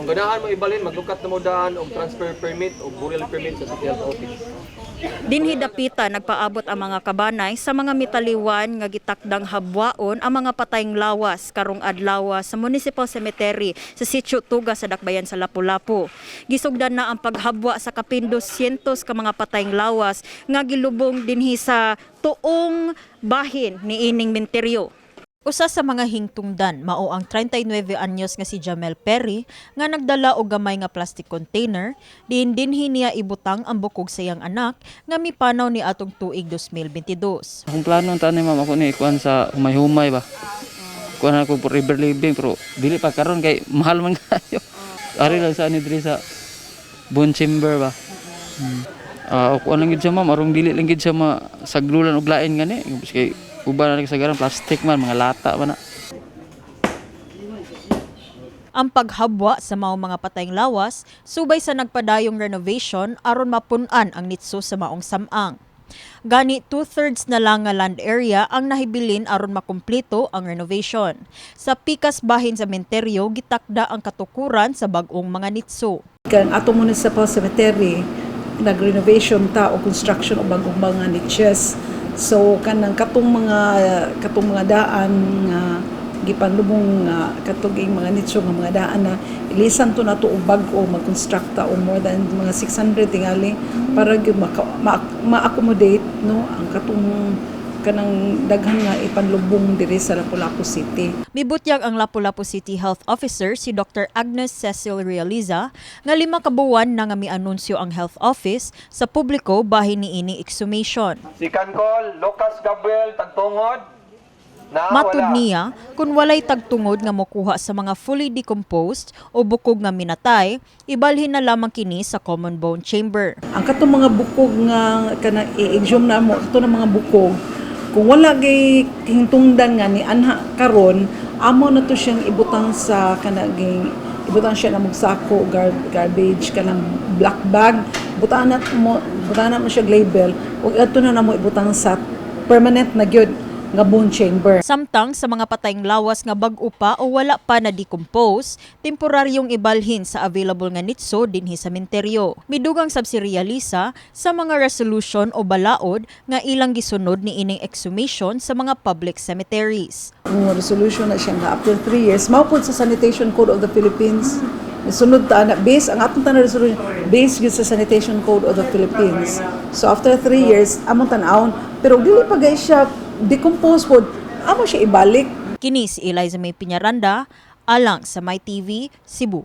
ganahan mo ibalhin, maglukat na mo daan og transfer permit o burial permit sa City Health Office. Dinhi dapita nagpaabot ang mga kabanay sa mga mitaliwan nga gitakdang habwaon ang mga patayng lawas karong adlaw sa Municipal Cemetery sa Sitio Tuga sa Dakbayan sa Lapu-Lapu. Gisugdan na ang paghabwa sa kapindos siyentos ka mga patayng lawas nga gilubong dinhi sa tuong bahin ni ining menteryo. Usa sa mga hingtungdan mao ang 39 anyos nga si Jamel Perry nga nagdala og gamay nga plastic container dinhi niya ibutang ang bukog sa iyang anak nga mipanaw ni atong tuig 2022. Akong plano tani ma'am ako ni kuan sa humay-humay ba. Kuan ako for river living pero dili pa karon kay mahal man kayo. Ari lang sa ani diri sa Bon Chamber ba. Ako lang gid siya ma'am arong dili lang gid siya masaglulan og lain gani kay uban na kasagaran plastic man mga lata man na. Ang paghabwa sa mga patayng lawas subay sa nagpadayong renovation aron mapun-an ang nitso sa maong samang. Gani 2/3 na lang nga land area ang nahibilin aron makumpleto ang renovation. Sa pikas bahin sa menteryo gitakda ang katukuran sa bag-ong mga nitso. Kan ato Municipal Cemetery nag-renovation ta o construction og bag-ong mga niches. So kanang katong mga daan nga gipanlubong katuging mga nicho nga mga daan na ilisan to nato og bag-o mag-construct ta o more than mga 600 tingali para gyud ma-accommodate no ang katong kanang daghan nga ipanlubong diri sa Lapu-Lapu City. Mibutyag ang Lapu-Lapu City Health Officer si Dr. Agnes Cecil Realiza nga 5 kabuwan na nga mianunsyo ang health office sa publiko bahin niini exhumation. Si Kancol, Lucas Gabriel Tagtungod na Matud niya, kung walay tagtungod nga mokuha sa mga fully decomposed o bukog nga minatay, ibalhin na lamang kini sa common bone chamber. Ang katong mga bukog nga kanang i-exhume na mo ato ng mga bukog kung wala gay hintungdan nga ni anha karon amo na to siyang ibutang sa kanaging ibutang siya na magsako garbage kanang black bag butana mo siya label ug ato na mo ibutang sa permanent na gyud nga bone chamber. Samtang sa mga patayng lawas nga bag-o pa o wala pa na decompose, temporaryong ibalhin sa available nga nitso dinhi sa menteryo. Midugang sab si Realiza sa mga resolution o balaod nga ilang gisunod ni ining exhumation sa mga public cemeteries. Ang resolution na siya nga after 3 years maupod sa Sanitation Code of the Philippines. Sunod ta na base ang atong tanan resolution based gyud sa Sanitation Code of the Philippines. So after 3 years among tan-awon pero dili pa gay siya decompose pod amo siya ibalik. Kini si Eliza May Piñaranda alang sa My TV Cebu.